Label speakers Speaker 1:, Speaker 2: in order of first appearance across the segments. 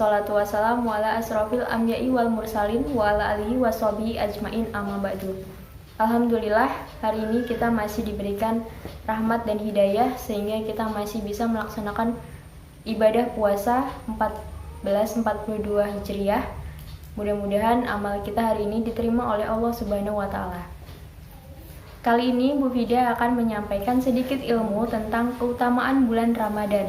Speaker 1: wassalatu wassalamu ala asrofil anbiya'i wal mursalin wa ala alihi washabihi ajmain amma ba'du. Alhamdulillah, hari ini kita masih diberikan rahmat dan hidayah sehingga kita masih bisa melaksanakan ibadah puasa 1442 Hijriah. Mudah-mudahan amal kita hari ini diterima oleh Allah Subhanahu wa taala. Kali ini Bu Fida akan menyampaikan sedikit ilmu tentang keutamaan bulan Ramadan.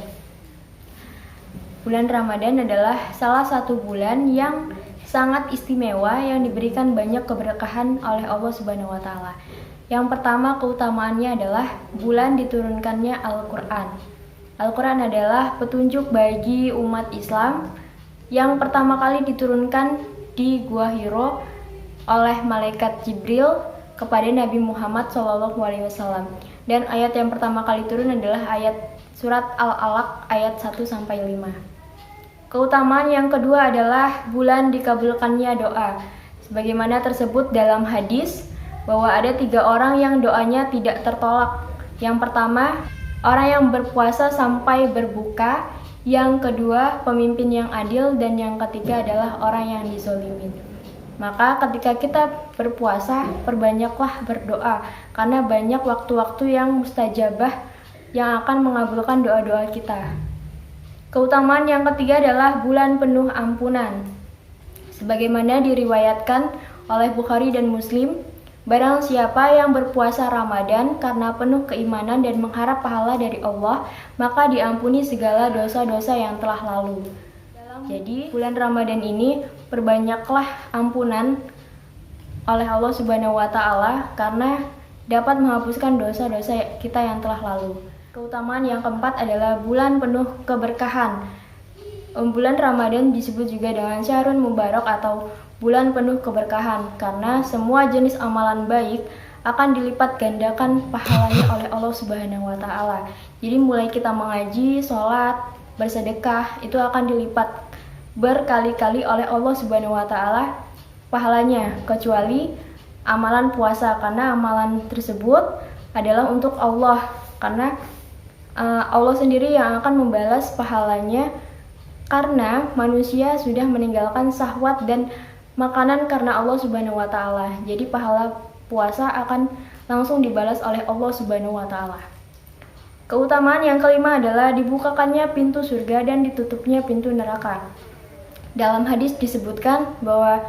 Speaker 1: Bulan Ramadan adalah salah satu bulan yang sangat istimewa yang diberikan banyak keberkahan oleh Allah Subhanahu wa taala. Yang pertama keutamaannya adalah bulan diturunkannya Al-Qur'an. Al-Qur'an adalah petunjuk bagi umat Islam yang pertama kali diturunkan di Gua Hiro oleh malaikat Jibril kepada Nabi Muhammad SAW. Dan ayat yang pertama kali turun adalah ayat surat Al-Alaq ayat 1-5. Keutamaan yang kedua adalah bulan dikabulkannya doa. Sebagaimana tersebut dalam hadis bahwa ada 3 orang yang doanya tidak tertolak. Yang pertama, orang yang berpuasa sampai berbuka. Yang kedua, pemimpin yang adil. Dan yang ketiga adalah orang yang dizolimin. Maka ketika kita berpuasa, perbanyaklah berdoa. Karena banyak waktu-waktu yang mustajabah yang akan mengabulkan doa-doa kita. Keutamaan yang ketiga adalah bulan penuh ampunan. Sebagaimana diriwayatkan oleh Bukhari dan Muslim, barang siapa yang berpuasa Ramadan karena penuh keimanan dan mengharap pahala dari Allah, maka diampuni segala dosa-dosa yang telah lalu. Jadi, bulan Ramadan ini perbanyaklah ampunan oleh Allah Subhanahu wa taala karena dapat menghapuskan dosa-dosa kita yang telah lalu. Keutamaan yang keempat adalah bulan penuh keberkahan. Bulan Ramadan disebut juga dengan Syahrun Mubarak atau bulan penuh keberkahan karena semua jenis amalan baik akan dilipat gandakan pahalanya oleh Allah Subhanahu wa taala. Jadi mulai kita mengaji, sholat, bersedekah itu akan dilipat berkali-kali oleh Allah Subhanahu wa taala pahalanya, kecuali amalan puasa karena amalan tersebut adalah untuk Allah karena Allah sendiri yang akan membalas pahalanya karena manusia sudah meninggalkan syahwat dan makanan karena Allah Subhanahu wa taala. Jadi pahala puasa akan langsung dibalas oleh Allah Subhanahu wa taala. Keutamaan yang kelima adalah dibukakannya pintu surga dan ditutupnya pintu neraka. Dalam hadis disebutkan bahwa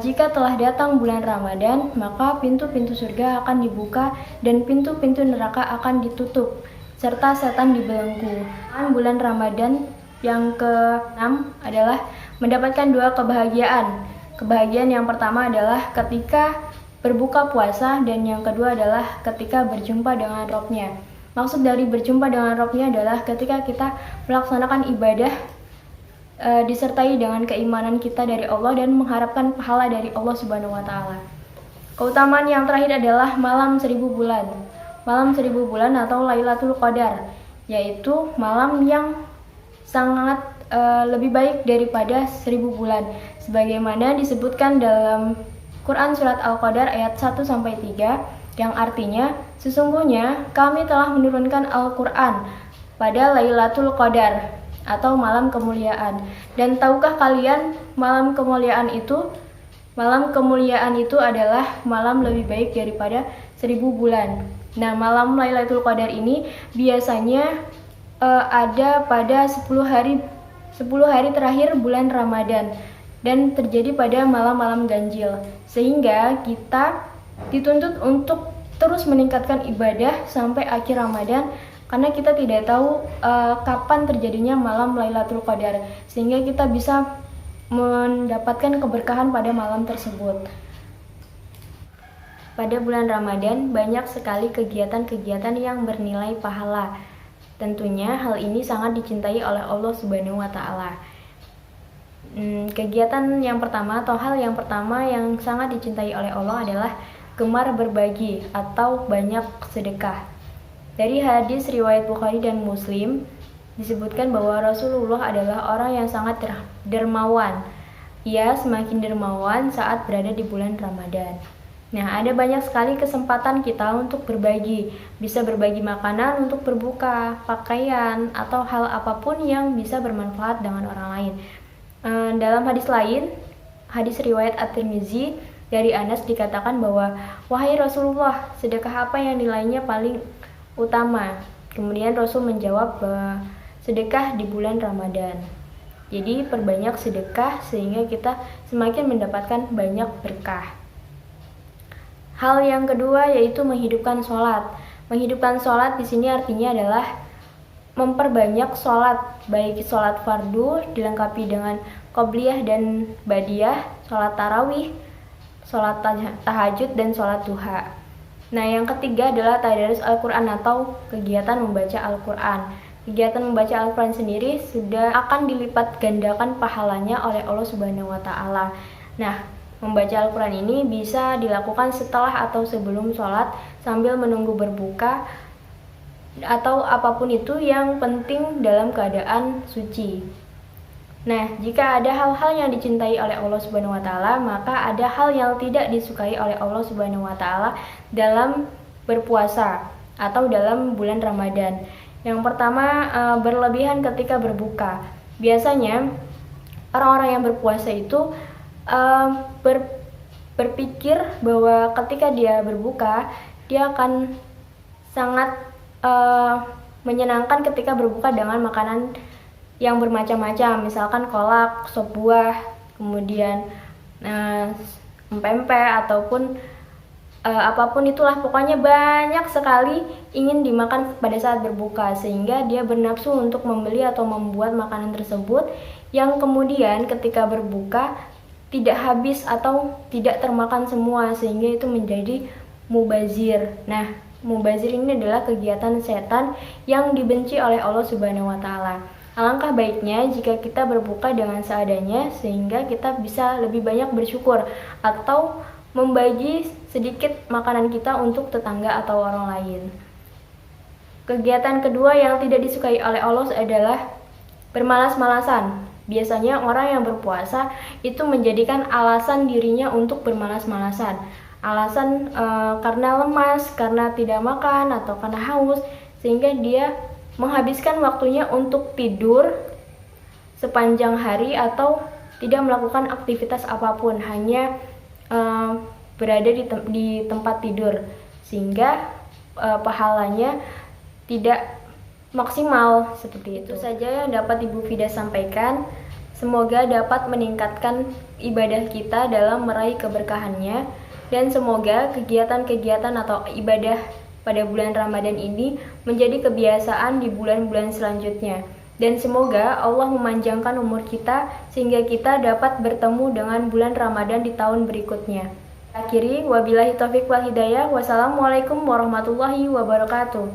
Speaker 1: jika telah datang bulan Ramadan, maka pintu-pintu surga akan dibuka dan pintu-pintu neraka akan ditutup, serta setan dibelenggu. Bulan Ramadan yang ke-6 adalah mendapatkan 2 kebahagiaan. Kebahagiaan yang pertama adalah ketika berbuka puasa dan yang kedua adalah ketika berjumpa dengan Rabb-nya. Maksud dari berjumpa dengan Rabb-nya adalah ketika kita melaksanakan ibadah disertai dengan keimanan kita dari Allah dan mengharapkan pahala dari Allah Subhanahu wa taala. Keutamaan yang terakhir adalah malam 1000 bulan. Malam 1000 bulan atau Lailatul Qadar, yaitu malam yang sangat lebih baik daripada 1000 bulan. Sebagaimana disebutkan dalam Quran surat Al-Qadar ayat 1-3 yang artinya sesungguhnya kami telah menurunkan Al-Quran pada Lailatul Qadar atau malam kemuliaan. Dan tahukah kalian malam kemuliaan itu adalah malam lebih baik daripada 1000 bulan. Nah, malam Lailatul Qadar ini biasanya ada pada 10 hari terakhir bulan Ramadan dan terjadi pada malam-malam ganjil. Sehingga kita dituntut untuk terus meningkatkan ibadah sampai akhir Ramadan karena kita tidak tahu kapan terjadinya malam Lailatul Qadar, sehingga kita bisa mendapatkan keberkahan pada malam tersebut. Pada bulan Ramadan banyak sekali kegiatan-kegiatan yang bernilai pahala. Tentunya hal ini sangat dicintai oleh Allah Subhanahu wa taala. Kegiatan yang pertama atau hal yang pertama yang sangat dicintai oleh Allah adalah gemar berbagi atau banyak sedekah. Dari hadis riwayat Bukhari dan Muslim disebutkan bahwa Rasulullah adalah orang yang sangat dermawan. Ia semakin dermawan saat berada di bulan Ramadan. Nah, ada banyak sekali kesempatan kita untuk berbagi. Bisa berbagi makanan untuk berbuka, pakaian, atau hal apapun yang bisa bermanfaat dengan orang lain. Dalam hadis lain, hadis riwayat At-Tirmizi, dari Anas dikatakan bahwa, "Wahai Rasulullah, sedekah apa yang nilainya paling utama?" Kemudian Rasul menjawab bahwa sedekah di bulan Ramadan. Jadi perbanyak sedekah sehingga kita semakin mendapatkan banyak berkah. Hal yang kedua yaitu menghidupkan sholat. Menghidupkan sholat di sini artinya adalah memperbanyak sholat, baik sholat fardu dilengkapi dengan qobliyah dan badiyah, sholat tarawih, sholat tahajud, dan sholat duha. Nah, yang ketiga adalah tadarus Al-Quran atau kegiatan membaca Al-Quran. Kegiatan membaca Al-Quran sendiri sudah akan dilipat gandakan pahalanya oleh Allah Subhanahu wa Ta'ala. Nah, membaca Al-Quran ini bisa dilakukan setelah atau sebelum sholat sambil menunggu berbuka atau apapun itu, yang penting dalam keadaan suci. Nah, jika ada hal-hal yang dicintai oleh Allah Subhanahu wa Ta'ala, maka ada hal yang tidak disukai oleh Allah Subhanahu wa Ta'ala dalam berpuasa atau dalam bulan Ramadan. Yang pertama, berlebihan ketika berbuka. Biasanya orang-orang yang berpuasa itu berpikir bahwa ketika dia berbuka, dia akan sangat menyenangkan ketika berbuka dengan makanan yang bermacam-macam, misalkan kolak, sop buah, kemudian pempek, ataupun apapun itulah, pokoknya banyak sekali ingin dimakan pada saat berbuka, sehingga dia bernafsu untuk membeli atau membuat makanan tersebut, yang kemudian ketika berbuka tidak habis atau tidak termakan semua, sehingga itu menjadi mubazir. Nah, mubazir ini adalah kegiatan setan yang dibenci oleh Allah Subhanahu wa Ta'ala. Alangkah baiknya jika kita berbuka dengan seadanya, sehingga kita bisa lebih banyak bersyukur atau membagi sedikit makanan kita untuk tetangga atau orang lain. Kegiatan kedua yang tidak disukai oleh Allah adalah bermalas-malasan. Biasanya orang yang berpuasa itu menjadikan alasan dirinya untuk bermalas-malasan. Alasan karena lemas, karena tidak makan, atau karena haus, sehingga dia menghabiskan waktunya untuk tidur sepanjang hari atau tidak melakukan aktivitas apapun, hanya berada di tempat tidur, sehingga pahalanya tidak maksimal seperti itu. Itu saja yang dapat Ibu Fida sampaikan. Semoga dapat meningkatkan ibadah kita dalam meraih keberkahannya, dan semoga kegiatan-kegiatan atau ibadah pada bulan Ramadan ini menjadi kebiasaan di bulan-bulan selanjutnya. Dan semoga Allah memanjangkan umur kita sehingga kita dapat bertemu dengan bulan Ramadan di tahun berikutnya. Akhiri, wabillahi taufiq wal hidayah. Wassalamualaikum warahmatullahi wabarakatuh.